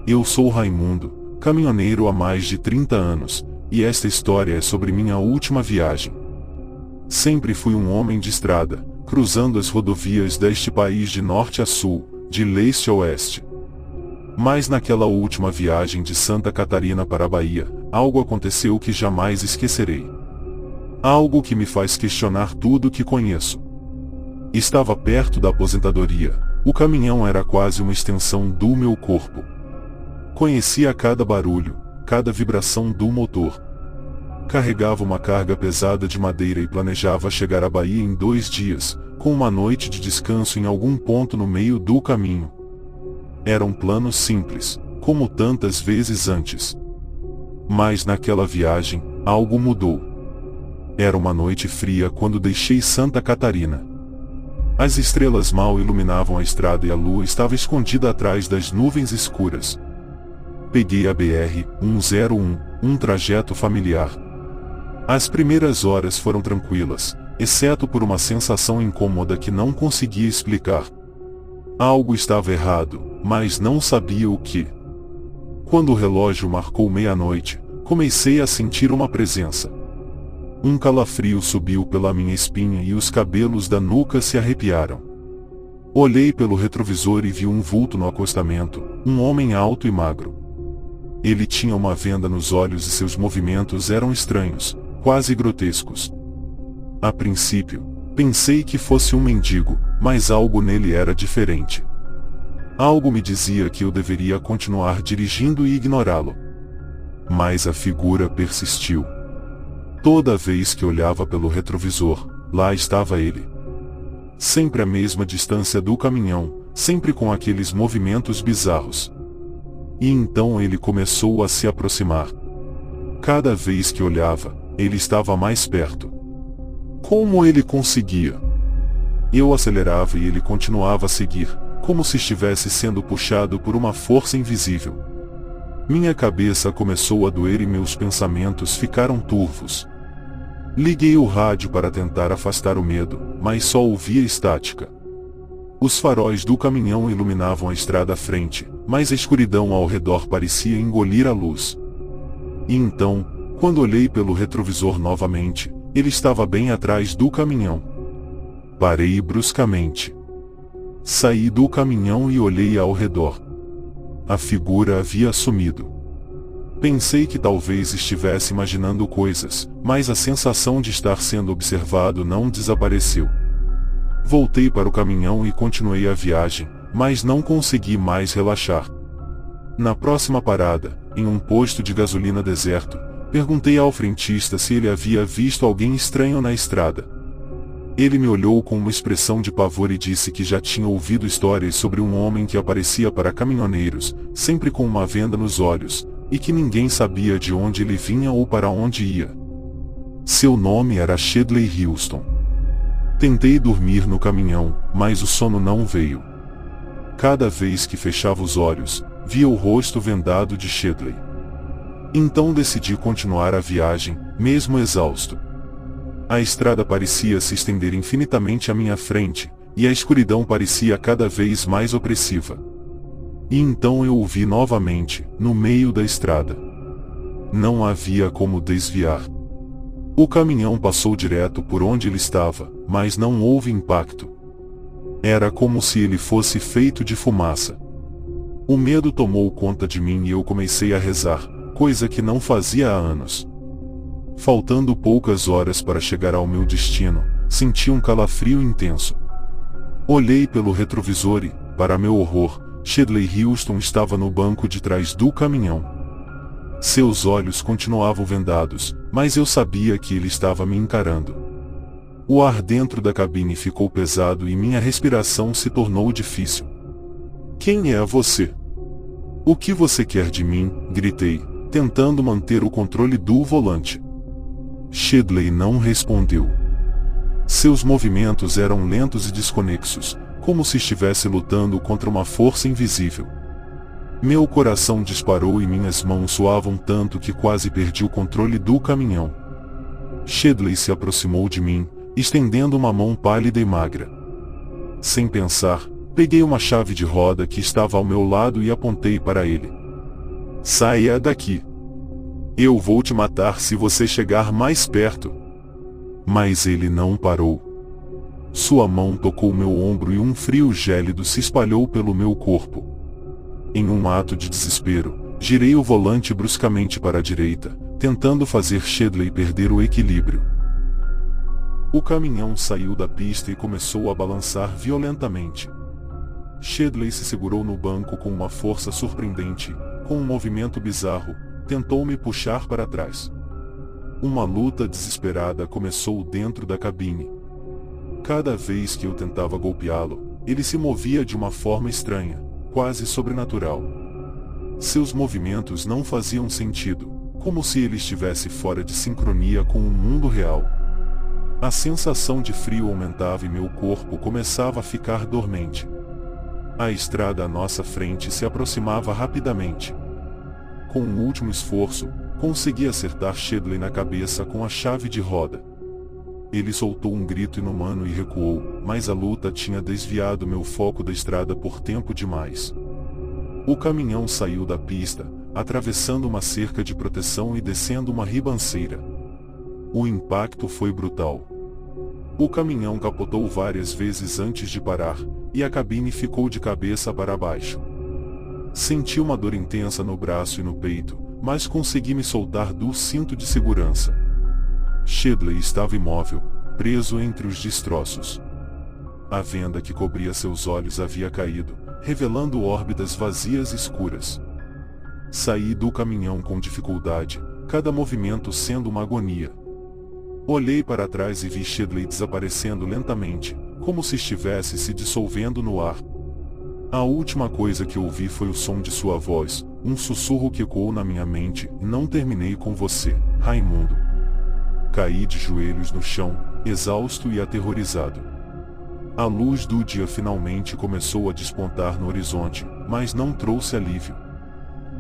Eu sou Raimundo, caminhoneiro há mais de 30 anos, e esta história é sobre minha última viagem. Sempre fui um homem de estrada, cruzando as rodovias deste país de norte a sul, de leste a oeste. Mas naquela última viagem de Santa Catarina para a Bahia, algo aconteceu que jamais esquecerei. Algo que me faz questionar tudo que conheço. Estava perto da aposentadoria, o caminhão era quase uma extensão do meu corpo. Conhecia cada barulho, cada vibração do motor. Carregava uma carga pesada de madeira e planejava chegar à Bahia em 2 dias, com uma noite de descanso em algum ponto no meio do caminho. Era um plano simples, como tantas vezes antes. Mas naquela viagem, algo mudou. Era uma noite fria quando deixei Santa Catarina. As estrelas mal iluminavam a estrada e a lua estava escondida atrás das nuvens escuras. Peguei a BR-101, um trajeto familiar. As primeiras horas foram tranquilas, exceto por uma sensação incômoda que não conseguia explicar. Algo estava errado, mas não sabia o que. Quando o relógio marcou meia-noite, comecei a sentir uma presença. Um calafrio subiu pela minha espinha e os cabelos da nuca se arrepiaram. Olhei pelo retrovisor e vi um vulto no acostamento, um homem alto e magro. Ele tinha uma venda nos olhos e seus movimentos eram estranhos, quase grotescos. A princípio, pensei que fosse um mendigo, mas algo nele era diferente. Algo me dizia que eu deveria continuar dirigindo e ignorá-lo. Mas a figura persistiu. Toda vez que olhava pelo retrovisor, lá estava ele. Sempre à mesma distância do caminhão, sempre com aqueles movimentos bizarros. E então ele começou a se aproximar. Cada vez que olhava, ele estava mais perto. Como ele conseguia? Eu acelerava e ele continuava a seguir, como se estivesse sendo puxado por uma força invisível. Minha cabeça começou a doer e meus pensamentos ficaram turvos. Liguei o rádio para tentar afastar o medo, mas só ouvia estática. Os faróis do caminhão iluminavam a estrada à frente, mas a escuridão ao redor parecia engolir a luz. E então, quando olhei pelo retrovisor novamente, ele estava bem atrás do caminhão. Parei bruscamente. Saí do caminhão e olhei ao redor. A figura havia sumido. Pensei que talvez estivesse imaginando coisas, mas a sensação de estar sendo observado não desapareceu. Voltei para o caminhão e continuei a viagem, mas não consegui mais relaxar. Na próxima parada, em um posto de gasolina deserto, perguntei ao frentista se ele havia visto alguém estranho na estrada. Ele me olhou com uma expressão de pavor e disse que já tinha ouvido histórias sobre um homem que aparecia para caminhoneiros, sempre com uma venda nos olhos, e que ninguém sabia de onde ele vinha ou para onde ia. Seu nome era Shedley Houston. Tentei dormir no caminhão, mas o sono não veio. Cada vez que fechava os olhos, via o rosto vendado de Shedley. Então decidi continuar a viagem, mesmo exausto. A estrada parecia se estender infinitamente à minha frente, e a escuridão parecia cada vez mais opressiva. E então eu o vi novamente, no meio da estrada. Não havia como desviar. O caminhão passou direto por onde ele estava, mas não houve impacto. Era como se ele fosse feito de fumaça. O medo tomou conta de mim e eu comecei a rezar, coisa que não fazia há anos. Faltando poucas horas para chegar ao meu destino, senti um calafrio intenso. Olhei pelo retrovisor e, para meu horror, Shedley Houston estava no banco de trás do caminhão. Seus olhos continuavam vendados, mas eu sabia que ele estava me encarando. O ar dentro da cabine ficou pesado e minha respiração se tornou difícil. Quem é você? O que você quer de mim? Gritei, tentando manter o controle do volante. Shedley não respondeu. Seus movimentos eram lentos e desconexos, como se estivesse lutando contra uma força invisível. Meu coração disparou e minhas mãos suavam tanto que quase perdi o controle do caminhão. Shedley se aproximou de mim, estendendo uma mão pálida e magra. Sem pensar, peguei uma chave de roda que estava ao meu lado e apontei para ele. Saia daqui. Eu vou te matar se você chegar mais perto. Mas ele não parou. Sua mão tocou meu ombro e um frio gélido se espalhou pelo meu corpo. Em um ato de desespero, girei o volante bruscamente para a direita, tentando fazer Shedley perder o equilíbrio. O caminhão saiu da pista e começou a balançar violentamente. Shedley se segurou no banco com uma força surpreendente, com um movimento bizarro, tentou me puxar para trás. Uma luta desesperada começou dentro da cabine. Cada vez que eu tentava golpeá-lo, ele se movia de uma forma estranha, quase sobrenatural. Seus movimentos não faziam sentido, como se ele estivesse fora de sincronia com o mundo real. A sensação de frio aumentava e meu corpo começava a ficar dormente. A estrada à nossa frente se aproximava rapidamente. Com um último esforço, consegui acertar Shedley na cabeça com a chave de roda. Ele soltou um grito inumano e recuou, mas a luta tinha desviado meu foco da estrada por tempo demais. O caminhão saiu da pista, atravessando uma cerca de proteção e descendo uma ribanceira. O impacto foi brutal. O caminhão capotou várias vezes antes de parar, e a cabine ficou de cabeça para baixo. Senti uma dor intensa no braço e no peito, mas consegui me soltar do cinto de segurança. Shedley estava imóvel, preso entre os destroços. A venda que cobria seus olhos havia caído, revelando órbitas vazias e escuras. Saí do caminhão com dificuldade, cada movimento sendo uma agonia. Olhei para trás e vi Shedley desaparecendo lentamente, como se estivesse se dissolvendo no ar. A última coisa que ouvi foi o som de sua voz, um sussurro que ecoou na minha mente: "Não terminei com você, Raimundo." Caí de joelhos no chão, exausto e aterrorizado. A luz do dia finalmente começou a despontar no horizonte, mas não trouxe alívio.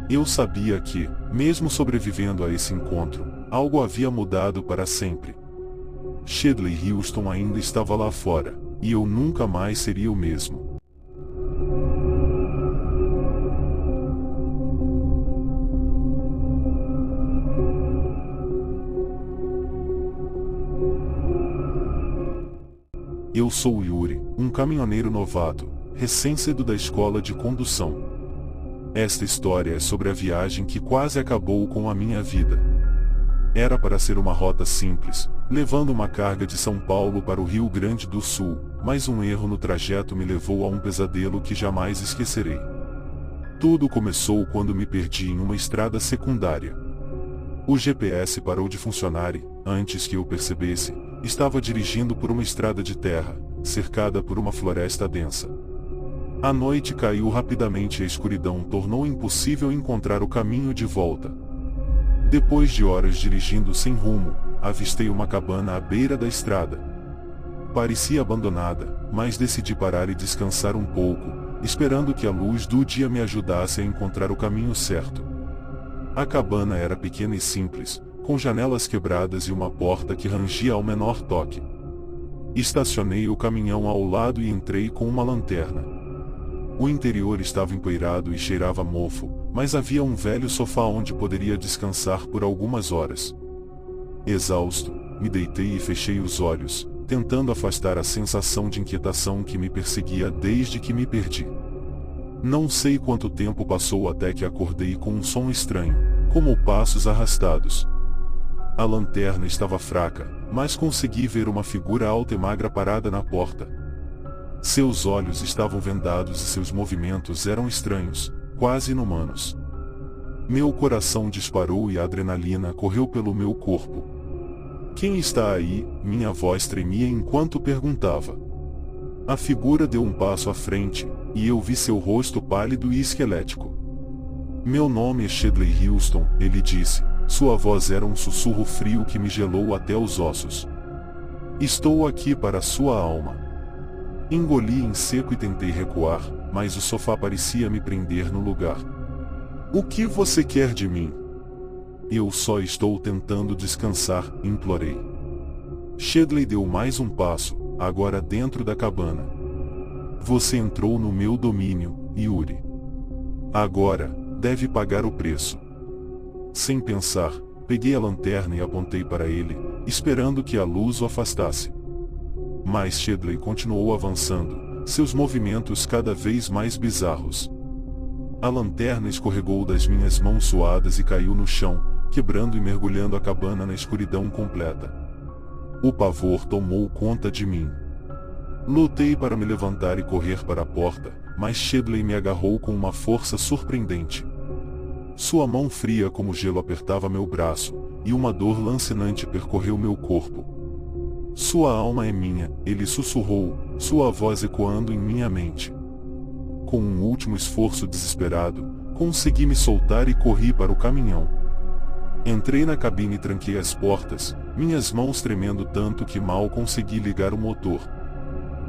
Eu sabia que, mesmo sobrevivendo a esse encontro, algo havia mudado para sempre. Shedley Houston ainda estava lá fora, e eu nunca mais seria o mesmo. Eu sou Yuri, um caminhoneiro novato, recém-saído da escola de condução. Esta história é sobre a viagem que quase acabou com a minha vida. Era para ser uma rota simples, levando uma carga de São Paulo para o Rio Grande do Sul, mas um erro no trajeto me levou a um pesadelo que jamais esquecerei. Tudo começou quando me perdi em uma estrada secundária. O GPS parou de funcionar e, antes que eu percebesse, estava dirigindo por uma estrada de terra, cercada por uma floresta densa. A noite caiu rapidamente e a escuridão tornou impossível encontrar o caminho de volta. Depois de horas dirigindo sem rumo, avistei uma cabana à beira da estrada. Parecia abandonada, mas decidi parar e descansar um pouco, esperando que a luz do dia me ajudasse a encontrar o caminho certo. A cabana era pequena e simples, com janelas quebradas e uma porta que rangia ao menor toque. Estacionei o caminhão ao lado e entrei com uma lanterna. O interior estava empoeirado e cheirava a mofo, mas havia um velho sofá onde poderia descansar por algumas horas. Exausto, me deitei e fechei os olhos, tentando afastar a sensação de inquietação que me perseguia desde que me perdi. Não sei quanto tempo passou até que acordei com um som estranho, como passos arrastados. A lanterna estava fraca, mas consegui ver uma figura alta e magra parada na porta. Seus olhos estavam vendados e seus movimentos eram estranhos, quase inumanos. Meu coração disparou e a adrenalina correu pelo meu corpo. "Quem está aí?" Minha voz tremia enquanto perguntava. A figura deu um passo à frente, e eu vi seu rosto pálido e esquelético. "Meu nome é Shedley Houston", ele disse. Sua voz era um sussurro frio que me gelou até os ossos. "Estou aqui para sua alma." Engoli em seco e tentei recuar, mas o sofá parecia me prender no lugar. "O que você quer de mim?" "Eu só estou tentando descansar", implorei. Shedley deu mais um passo, agora dentro da cabana. "Você entrou no meu domínio, Yuri. Agora, deve pagar o preço. Sem pensar, peguei a lanterna e apontei para ele, esperando que a luz o afastasse. Mas Chedley continuou avançando, seus movimentos cada vez mais bizarros. A lanterna escorregou das minhas mãos suadas e caiu no chão, quebrando e mergulhando a cabana na escuridão completa. O pavor tomou conta de mim. Lutei para me levantar e correr para a porta, mas Chedley me agarrou com uma força surpreendente. Sua mão fria como gelo apertava meu braço, e uma dor lancinante percorreu meu corpo. Sua alma é minha, ele sussurrou, sua voz ecoando em minha mente. Com um último esforço desesperado, consegui me soltar e corri para o caminhão. Entrei na cabine e tranquei as portas, minhas mãos tremendo tanto que mal consegui ligar o motor.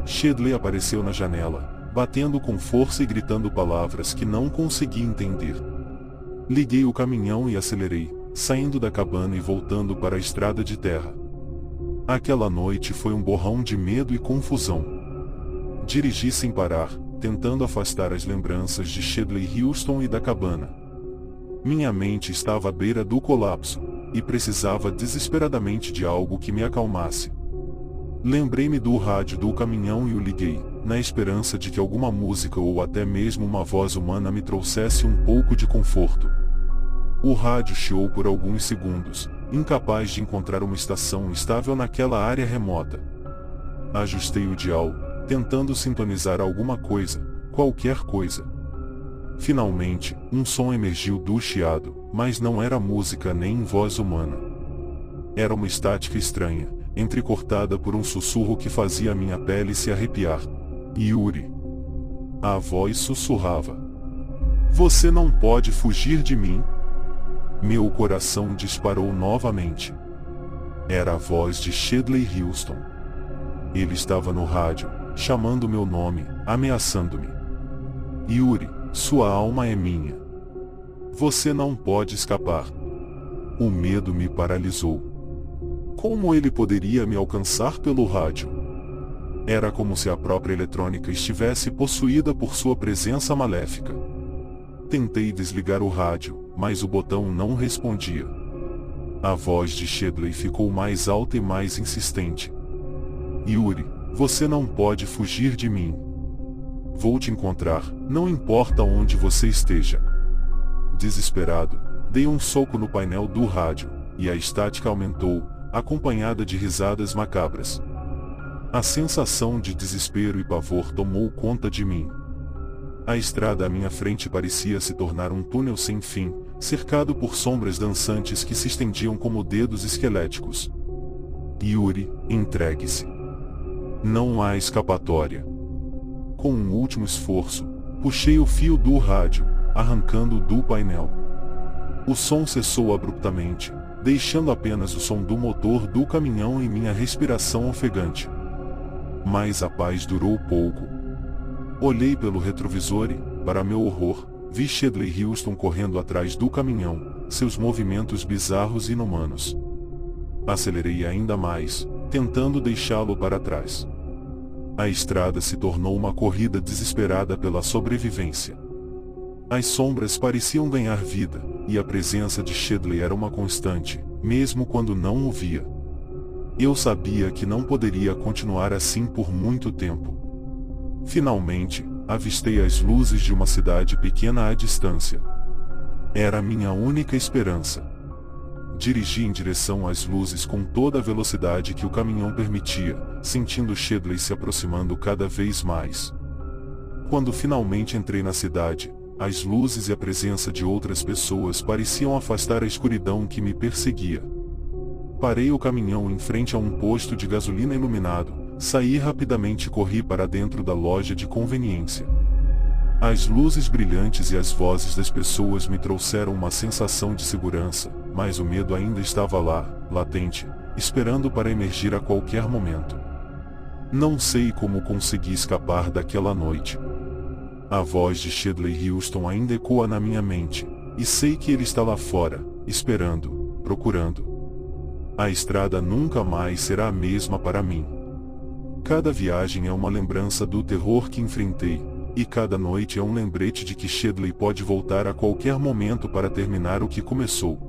Chedley apareceu na janela, batendo com força e gritando palavras que não consegui entender. Liguei o caminhão e acelerei, saindo da cabana e voltando para a estrada de terra. Aquela noite foi um borrão de medo e confusão. Dirigi sem parar, tentando afastar as lembranças de Chedley Houston e da cabana. Minha mente estava à beira do colapso, e precisava desesperadamente de algo que me acalmasse. Lembrei-me do rádio do caminhão e o liguei, na esperança de que alguma música ou até mesmo uma voz humana me trouxesse um pouco de conforto. O rádio chiou por alguns segundos, incapaz de encontrar uma estação estável naquela área remota. Ajustei o dial, tentando sintonizar alguma coisa, qualquer coisa. Finalmente, um som emergiu do chiado, mas não era música nem voz humana. Era uma estática estranha, entrecortada por um sussurro que fazia a minha pele se arrepiar. Yuri. A voz sussurrava. Você não pode fugir de mim? Meu coração disparou novamente. Era a voz de Chedley Houston. Ele estava no rádio, chamando meu nome, ameaçando-me. Yuri, sua alma é minha. Você não pode escapar. O medo me paralisou. Como ele poderia me alcançar pelo rádio? Era como se a própria eletrônica estivesse possuída por sua presença maléfica. Tentei desligar o rádio, mas o botão não respondia. A voz de Chedley ficou mais alta e mais insistente. Yuri, você não pode fugir de mim. Vou te encontrar, não importa onde você esteja. Desesperado, dei um soco no painel do rádio, e a estática aumentou, acompanhada de risadas macabras. A sensação de desespero e pavor tomou conta de mim. A estrada à minha frente parecia se tornar um túnel sem fim, cercado por sombras dançantes que se estendiam como dedos esqueléticos. Yuri, entregue-se. Não há escapatória. Com um último esforço, puxei o fio do rádio, arrancando-o do painel. O som cessou abruptamente, deixando apenas o som do motor do caminhão e minha respiração ofegante. Mas a paz durou pouco. Olhei pelo retrovisor e, para meu horror, vi Chedley Houston correndo atrás do caminhão, seus movimentos bizarros e inumanos. Acelerei ainda mais, tentando deixá-lo para trás. A estrada se tornou uma corrida desesperada pela sobrevivência. As sombras pareciam ganhar vida, e a presença de Chedley era uma constante, mesmo quando não o via. Eu sabia que não poderia continuar assim por muito tempo. Finalmente, avistei as luzes de uma cidade pequena à distância. Era minha única esperança. Dirigi em direção às luzes com toda a velocidade que o caminhão permitia, sentindo Chedley se aproximando cada vez mais. Quando finalmente entrei na cidade, as luzes e a presença de outras pessoas pareciam afastar a escuridão que me perseguia. Parei o caminhão em frente a um posto de gasolina iluminado, saí rapidamente e corri para dentro da loja de conveniência. As luzes brilhantes e as vozes das pessoas me trouxeram uma sensação de segurança, mas o medo ainda estava lá, latente, esperando para emergir a qualquer momento. Não sei como consegui escapar daquela noite. A voz de Chedley Houston ainda ecoa na minha mente, e sei que ele está lá fora, esperando, procurando. A estrada nunca mais será a mesma para mim. Cada viagem é uma lembrança do terror que enfrentei, E cada noite é um lembrete de que Shedley pode voltar a qualquer momento para terminar o que começou.